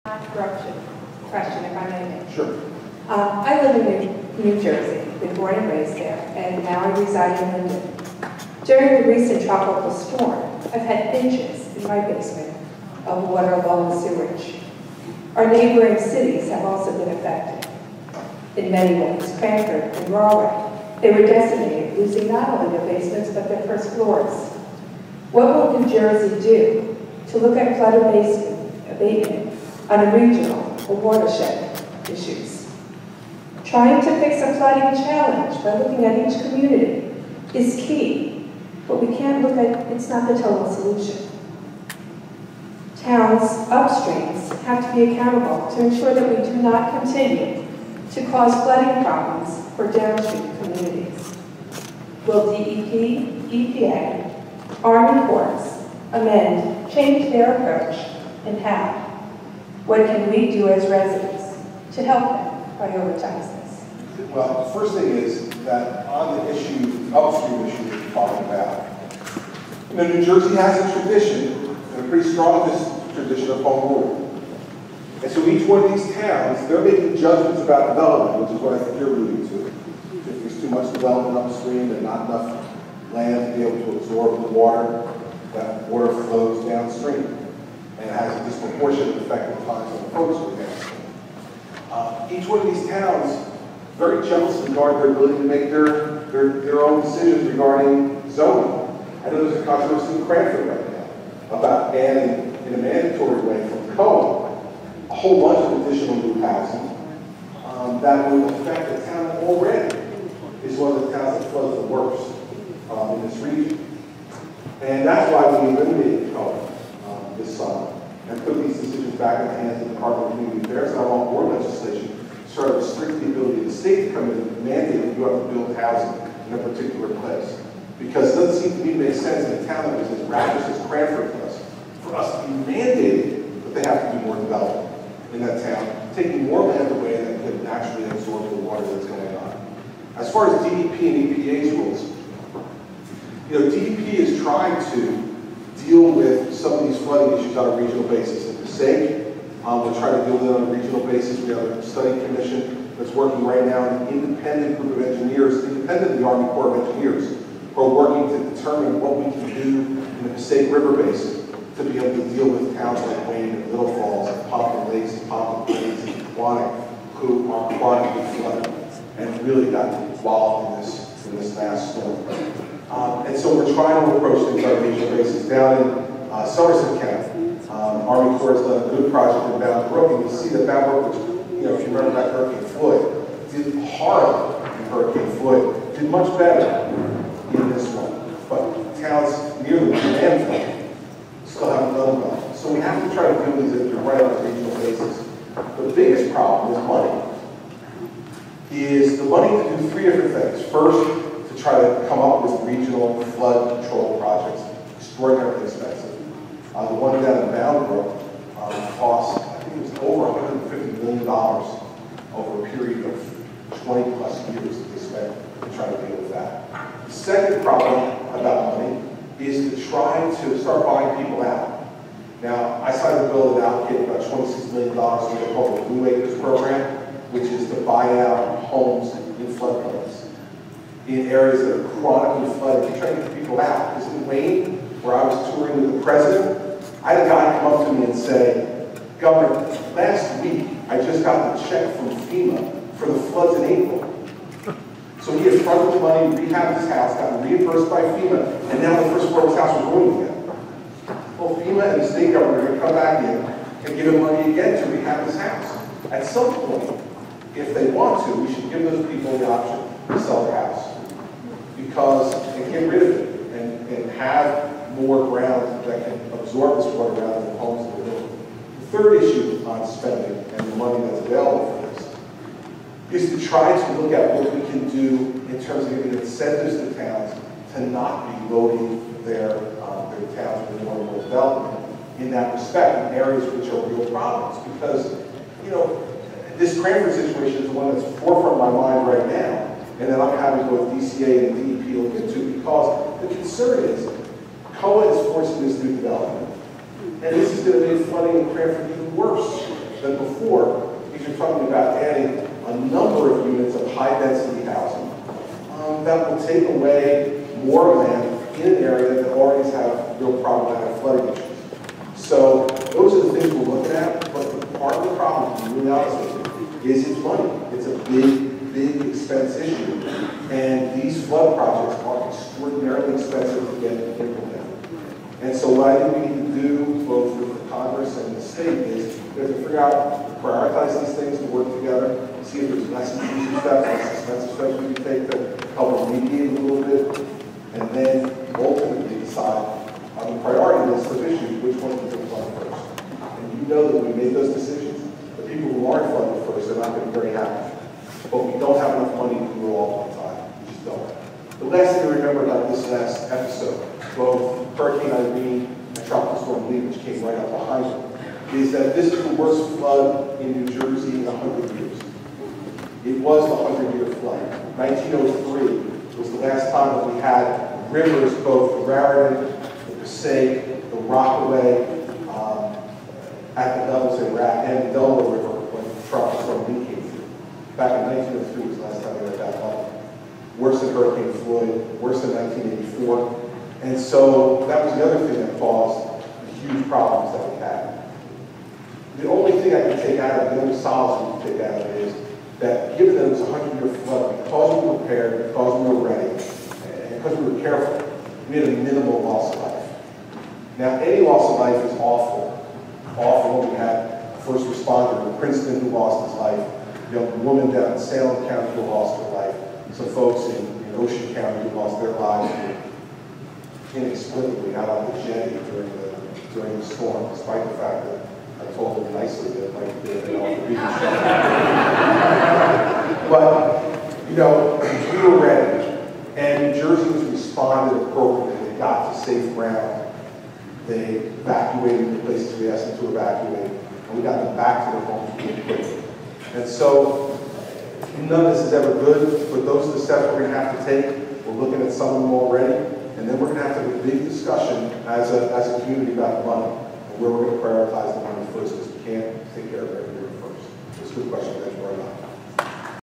Corruption question, if I may. Sure. I live in New Jersey, been born and raised there, and now I reside in London. During the recent tropical storm, I've had inches in my basement of water along the sewage. Our neighboring cities have also been affected in many ways, Cranford and Galway. They were decimated, losing not only their basements, but their first floors. What will New Jersey do to look at flood abatement on a regional or watershed issues? Trying to fix a flooding challenge by looking at each community is key, but we can't look at, it's not the total solution. Towns upstreams have to be accountable to ensure that we do not continue to cause flooding problems for downstream communities. Will DEP, EPA, Army Corps amend, change their approach, and how? What can we do as residents to help them prioritize this? Well, the first thing is that on the issue, upstream issue that you're talking about, New Jersey has a tradition, a pretty strong tradition of home rule. And so each one of these towns, they're making judgments about development, which is what I think you're alluding to. If there's too much development upstream and not enough land to be able to absorb the water, that water flows downstream and has a disproportionate effect on the folks who are downstream. Each one of these towns very jealously guard their ability to make their own decisions regarding zoning. I know there's a controversy in Cranford right now about banning, in a mandatory way from COA, a whole bunch of additional new housing that will affect the town already is one of the towns that floods the worst in this region. And that's why we eliminated COA this summer and put these decisions back in the hands of the Department of Community Affairs and our own board legislation to sort of restrict the ability of the state to come in and mandate that you have to build housing in a particular place. Because it doesn't seem to me to make sense in a town that was as ravaged as Cranford was for us to be mandated that they have to do more development in that town, taking more land away that could naturally absorb the water that's going on. As far as DEP and EPA's rules, DEP is trying to deal with some of these flooding issues on a regional basis. In Passaic, we're trying to deal with it on a regional basis. We have a study commission that's working right now, an independent group of engineers, independent of the Army Corps of Engineers, who are working to determine what we can do in the Passaic River Basin to be able to deal with towns like Wayne and Little Falls and Pompton Lakes and Pompton Plains and Quantick, who are chronically flooded and really got involved in this last storm. And so we're trying to approach things on a regional basis. Down in Somerset County, Army Corps has done a good project in Bound Brook, and you see that Bound Brook, which, if you remember back Hurricane Floyd, did horrible in Hurricane Floyd, did much better in this one. But towns near the landfill still haven't done well. So we have to try to do these right on a regional basis. The biggest problem is money. Is the money to do three different things. First, to try to come up with regional flood control projects, extraordinarily expensive. The one down in Bound Brook cost, I think it was over $150 million over a period of 20 plus years that they spent to try to deal with that. The second problem about money is to try to start buying people out. Now, I signed a bill that allocated about $26 million to what they call the Blue Acres program, which is to buy out homes in floodplains, in areas that are chronically flooded, to try to get people out. Because in Wayne, where I was touring with the president, I had a guy come up to me and say, Governor, last week I just got the check from FEMA for the floods in April. So he had fronted the money, rehabbed his house, got reimbursed by FEMA, and now the first floor of his house was ruined again. Well, FEMA and the state government are going to come back in and give him money again to rehab his house. At some point, if they want to, we should give those people the option to sell their house. Because, and get rid of it, and have more ground that can absorb this water rather than homes that are built. The third issue on spending and the money that's available for this is to try to look at what we can do in terms of giving incentives to towns to not be loading their towns with more and more development in that respect, in areas which are real problems. Because, this Cranford situation is the one that's forefront of my mind right now, and that I'm having both DCA and DEP look into, because the concern is COA is forcing this new development. And this is going to make flooding in Cranford even worse than before, because you're talking about adding a number of units of high-density housing that will take away more land in an area that already have real problematic flooding issues. So those are the things we're looking at, but part of the problem, to be really honest with you, is it's money. It's a big, big expense issue. And these flood projects are extraordinarily expensive to get implemented. And so what I think we need to do, both with the Congress and the state, is we have to figure out, prioritize these things to work together, see if there's less intrusive steps, less expensive steps we can take to help alleviate a little bit, and then ultimately decide on the priority list of issues, which one to fund first. And you know that we made those decisions. The people who aren't funded first are not going to be very happy. But we don't have enough money to do it all at one time. We just don't. The last thing to remember about this last episode, both Hurricane Irene and Tropical Storm Lee, which came right up behind it, is that this is the worst flood in New Jersey in 100 years. It was the 100-year flood. 1903 was the last time that we had rivers, both the Raritan, the Passaic, the Rockaway, at the levels they were at, and the Delaware River when Tropical Storm Lee came through. Back in 1903 was the last time we were at that level. Worse than Hurricane Floyd, worse than 1984. And so that was the other thing that caused the huge problems that we had. The only thing I can take out of it, the only solace we can take out of it is that given that it was a 100-year flood, because we were prepared, because we were ready, and because we were careful, we had a minimal loss of life. Now, any loss of life is awful. Awful. We had a first responder in Princeton who lost his life, a young woman down in Salem County who lost her life, some folks in Ocean County who lost their lives inexplicably out on the jetty during the storm, despite the fact that I told them nicely that it might be there off the beach. But, you know, we were ready, and New Jerseyans responded appropriately. They got to safe ground. They evacuated the places we asked them to evacuate, and we got them back to their homes really quickly. And so, none of this is ever good, but those are the steps we're going to have to take. We're looking at some of them already, and then we're going to have to have a big discussion as a community about the money, and where we're going to prioritize the money first, because we can't take care of everything first. It's a good question that you brought up.